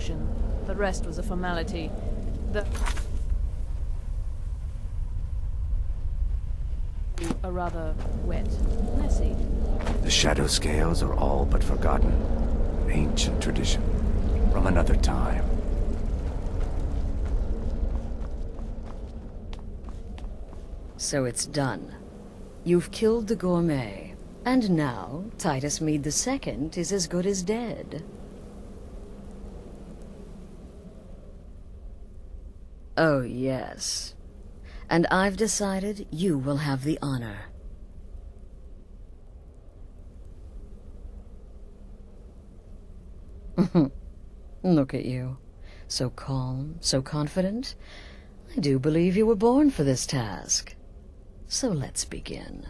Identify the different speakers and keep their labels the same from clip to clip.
Speaker 1: introduction. The rest was a formality. A rather wet, messy.
Speaker 2: The shadow scales are all but forgotten. An ancient tradition from another time.
Speaker 3: So it's done. You've killed the gourmet. And now, Titus Mead II is as good as dead. Oh, yes. And I've decided you will have the honor. Look at you. So calm, so confident. I do believe you were born for this task. So let's begin.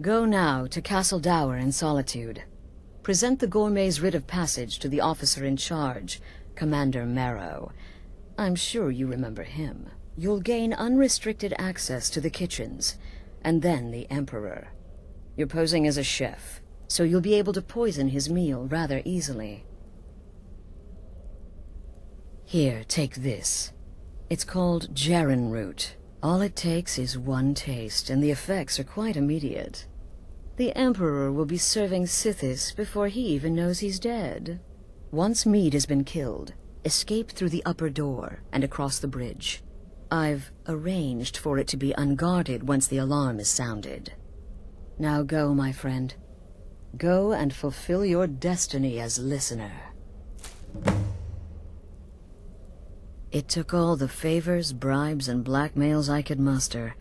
Speaker 3: Go now to Castle Dower in Solitude. Present the gourmet's writ of passage to the officer in charge, Commander Marrow. I'm sure you remember him. You'll gain unrestricted access to the kitchens, and then the Emperor. You're posing as a chef, so you'll be able to poison his meal rather easily. Here, take this. It's called Jarren root. All it takes is one taste, and the effects are quite immediate. The Emperor will be serving Sithis before he even knows he's dead. Once Mead has been killed, escape through the upper door and across the bridge. I've arranged for it to be unguarded once the alarm is sounded. Now go, my friend. Go and fulfill your destiny as listener. It took all the favors, bribes, and blackmails I could muster,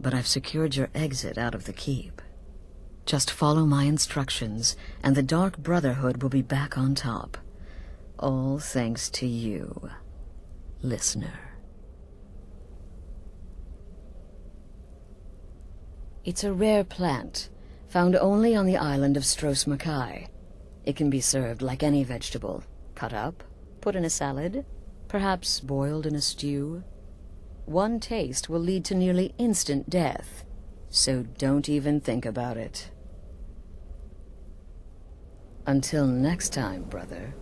Speaker 3: but I've secured your exit out of the keep. Just follow my instructions, and the Dark Brotherhood will be back on top. All thanks to you, listener. It's a rare plant, found only on the island of Stros Makai. It can be served like any vegetable, cut up, put in a salad, perhaps boiled in a stew. One taste will lead to nearly instant death, so don't even think about it. Until next time, brother.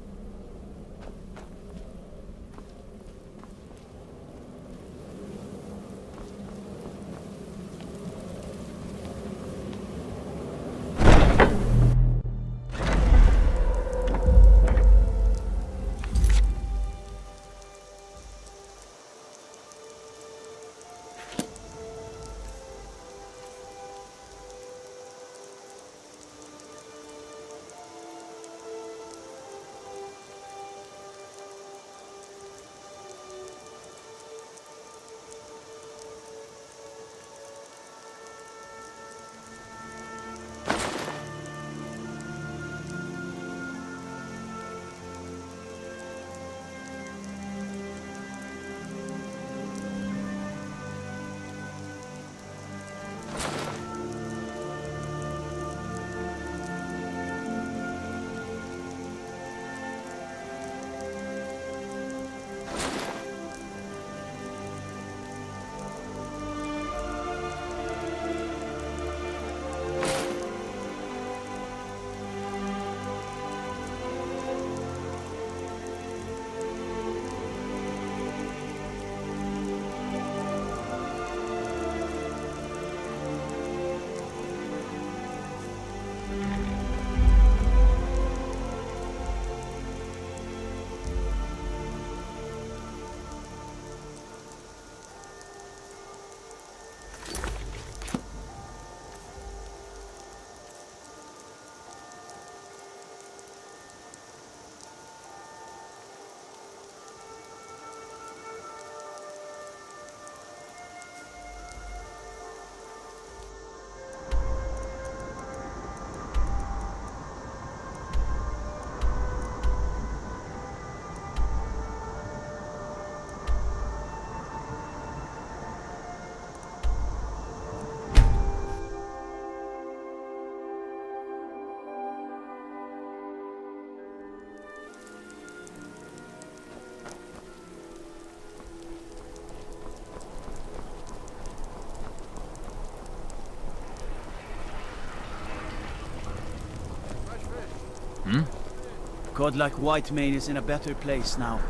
Speaker 4: godlike Whitemane is in a better place now.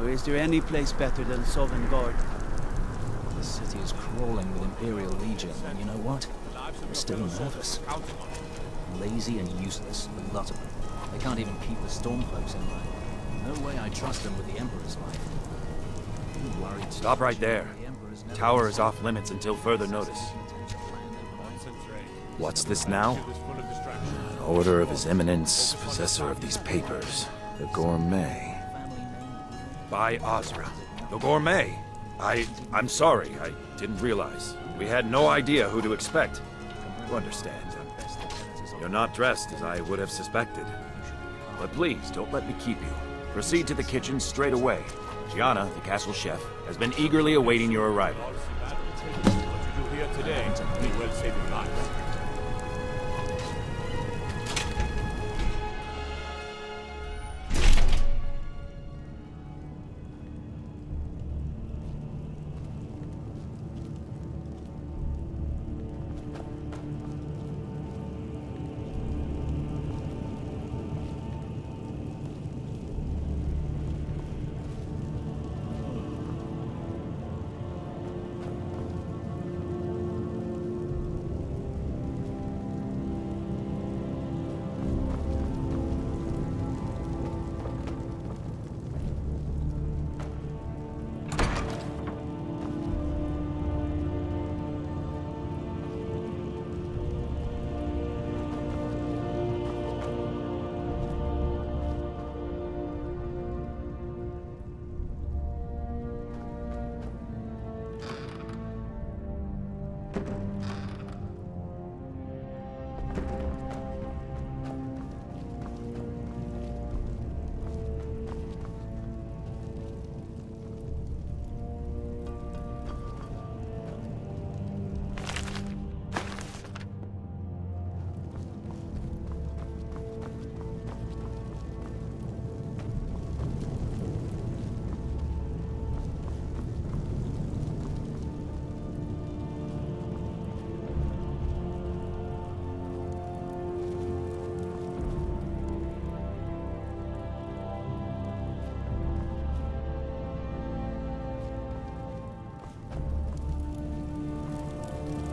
Speaker 4: Or is there any place better than Sovngarde?
Speaker 5: The city is crawling with Imperial Legion, and you know what? They're still nervous. Lazy and useless, the lot of them. They can't even keep the Stormcloaks in line. No way I trust them with the Emperor's life. I'm worried.
Speaker 2: Stop right there. Tower is off limits until further notice. What's this now? Order of His Eminence, possessor of these papers, the Gourmet. By Ozra. The Gourmet? I'm sorry, I didn't realize. We had no idea who to expect. You understand. You're not dressed as I would have suspected. But please, don't let me keep you. Proceed to the kitchen straight away. Gianna, the castle chef, has been eagerly awaiting your arrival.
Speaker 6: What you do here today may well save your lives.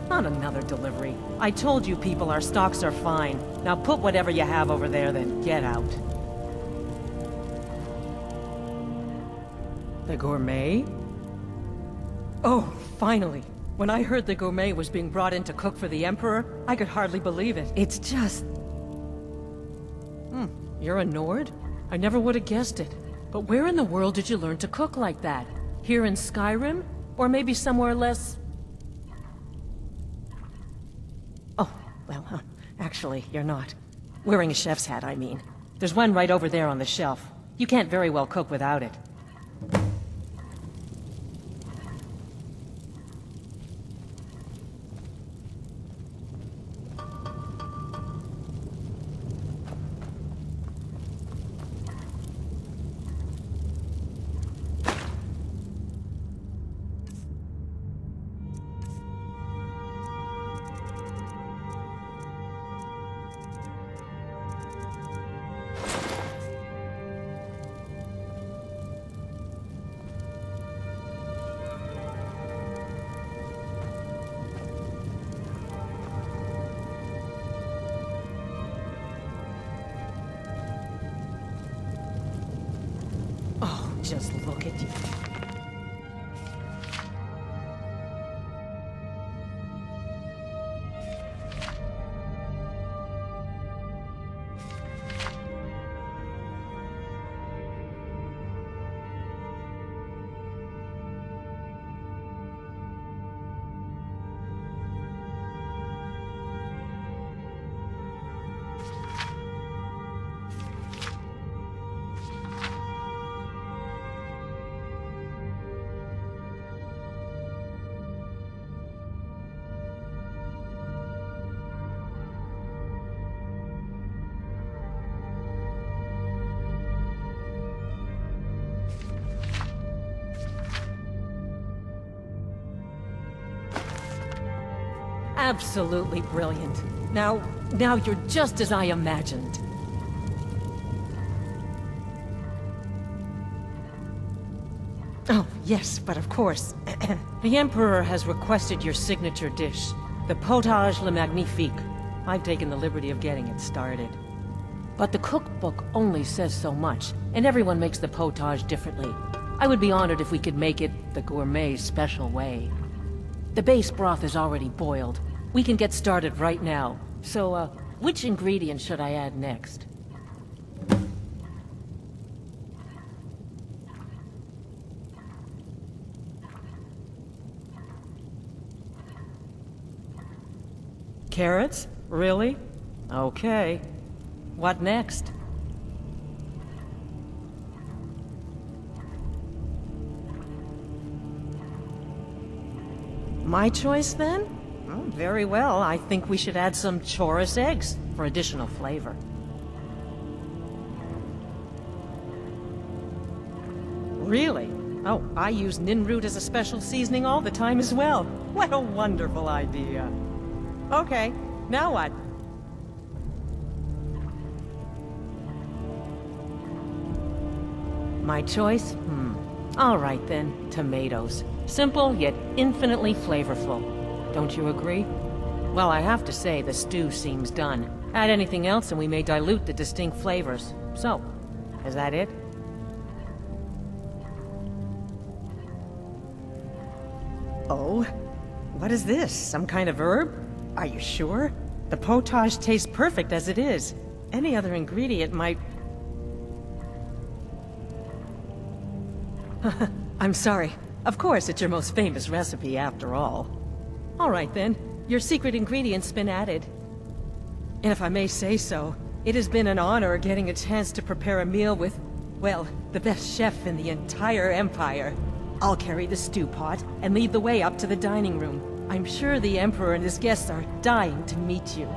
Speaker 7: Not another delivery. I told you people our stocks are fine. Now put whatever you have over there, then get out. The Gourmet? Oh, finally. When I heard the Gourmet was being brought in to cook for the Emperor, I could hardly believe it. It's just... You're a Nord? I never would have guessed it. But where in the world did you learn to cook like that? Here in Skyrim? Or maybe somewhere less... Oh, well, actually, you're not. Wearing a chef's hat, I mean. There's one right over there on the shelf. You can't very well cook without it. Just look at you. Absolutely brilliant. Now you're just as I imagined. Yes, but of course. The Emperor has requested your signature dish, the potage le magnifique. I've taken the liberty of getting it started. But the cookbook only says so much, and everyone makes the potage differently. I would be honored if we could make it the gourmet special way. The base broth is already boiled. We can get started right now. So, which ingredient should I add next? Carrots? Really? Okay. What next? My choice, then? Oh, very well. I think we should add some chorus eggs for additional flavor. Really? Oh, I use ninroot as a special seasoning all the time as well. What a wonderful idea. Okay, now what? My choice? All right then, tomatoes. Simple, yet infinitely flavorful. Don't you agree? Well, I have to say, the stew seems done. Add anything else and we may dilute the distinct flavors. So, is that it? Oh? What is this? Some kind of herb? Are you sure? The potage tastes perfect as it is. Any other ingredient might... I'm sorry. Of course, it's your most famous recipe after all. All right then, your secret ingredient's been added. And if I may say so, it has been an honor getting a chance to prepare a meal with, well, the best chef in the entire Empire. I'll carry the stew pot and lead the way up to the dining room. I'm sure the Emperor and his guests are dying to meet you.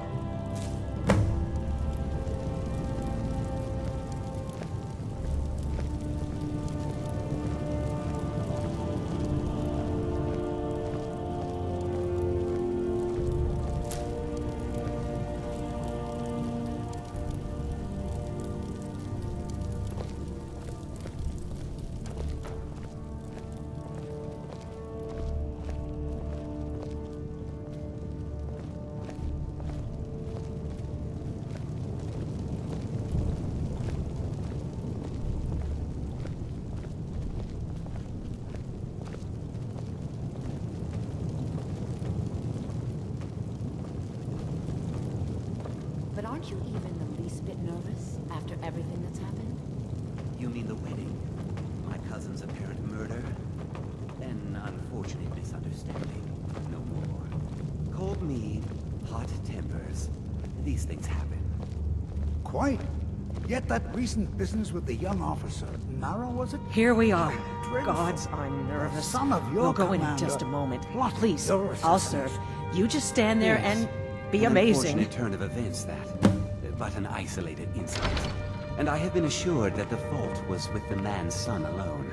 Speaker 8: But aren't you even the least bit nervous after everything that's happened?
Speaker 9: You mean the wedding? My cousin's apparent murder? An unfortunate misunderstanding. No more. Called me hot tempers. These things happen.
Speaker 10: Quite. Yet that recent business with the young officer, Nara, was it?
Speaker 7: Here we are.
Speaker 10: Dreadful.
Speaker 7: Gods, I'm nervous.
Speaker 10: Son of your
Speaker 7: We'll go in
Speaker 10: commander
Speaker 7: just a moment.
Speaker 10: plotted
Speaker 7: Please,
Speaker 10: your
Speaker 7: I'll
Speaker 10: assassination.
Speaker 7: serve. You just stand there
Speaker 9: Yes.
Speaker 7: and be
Speaker 9: An
Speaker 7: amazing.
Speaker 9: unfortunate turn of events, that. But an isolated incident. And I have been assured that the fault was with the man's son alone.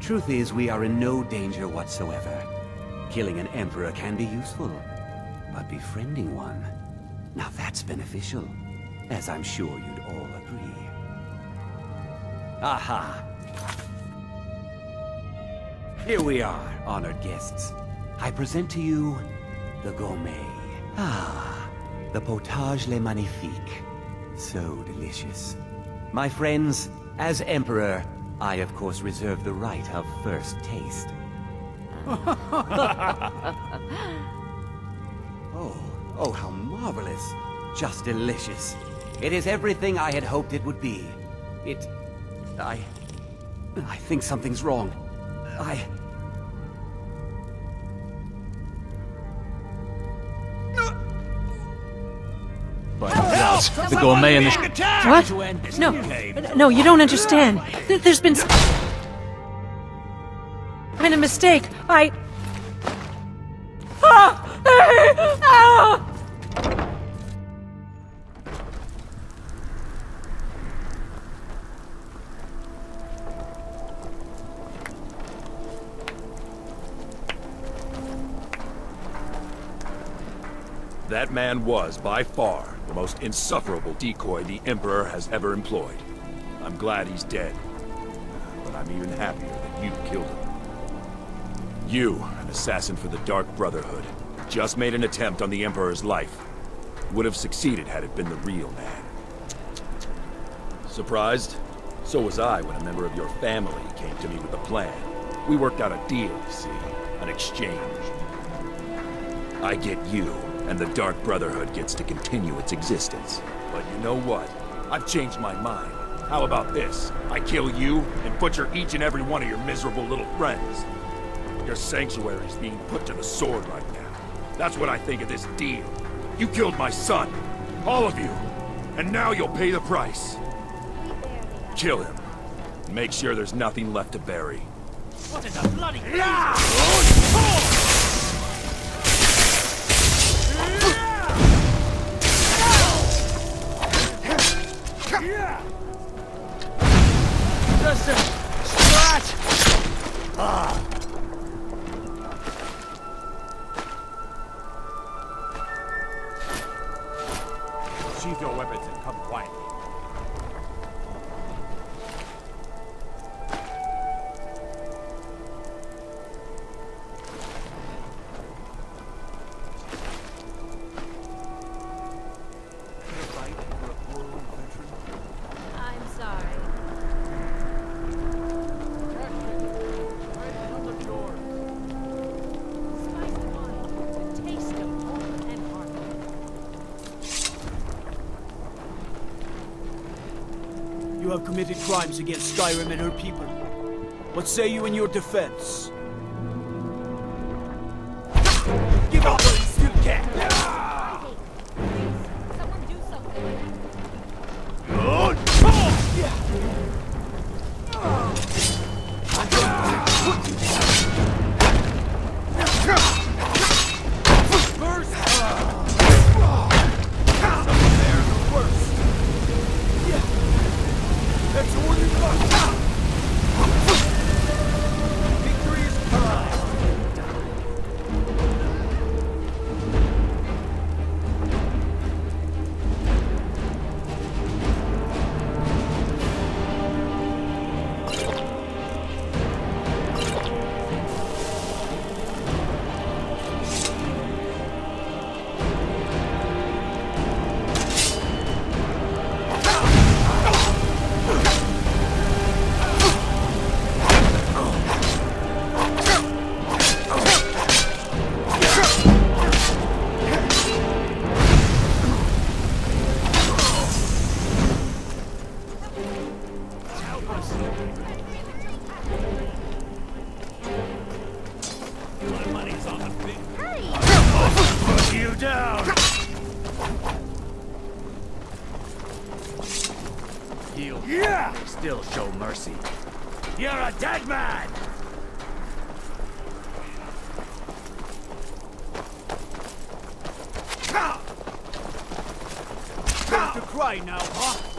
Speaker 9: Truth is, we are in no danger whatsoever. Killing an emperor can be useful, but befriending one, now that's beneficial, as I'm sure you'd all agree. Aha! Here we are, honored guests. I present to you the gourmet. Ah, the potage le magnifique. So delicious. My friends, as Emperor, I of course reserve the right of first taste. Oh, how marvelous. Just delicious. It is everything I had hoped it would be. I think something's wrong.
Speaker 5: But that's the gourmet and the...
Speaker 7: What? No, you don't understand. There's been a mistake.
Speaker 2: That man was, by far, the most insufferable decoy the Emperor has ever employed. I'm glad he's dead. But I'm even happier that you killed him. You, an assassin for the Dark Brotherhood, just made an attempt on the Emperor's life. Would have succeeded had it been the real man. Surprised? So was I when a member of your family came to me with a plan. We worked out a deal, you see, an exchange. I get you, and the Dark Brotherhood gets to continue its existence. But you know what? I've changed my mind. How about this? I kill you, and butcher each and every one of your miserable little friends. Your sanctuary's being put to the sword right now. That's what I think of this deal. You killed my son. All of you. And now you'll pay the price. Kill him. Make sure there's nothing left to bury.
Speaker 4: What is a bloody Just a scratch!
Speaker 6: Sheathe your weapons and come quietly.
Speaker 8: I'm sorry. Spicy wine, the taste of home and heart.
Speaker 4: You have committed crimes against Skyrim and her people. What say you in your defense? Give up while you still can!
Speaker 8: Someone do something.
Speaker 2: Still show mercy. You're a dead man!
Speaker 4: Time to cry now, huh?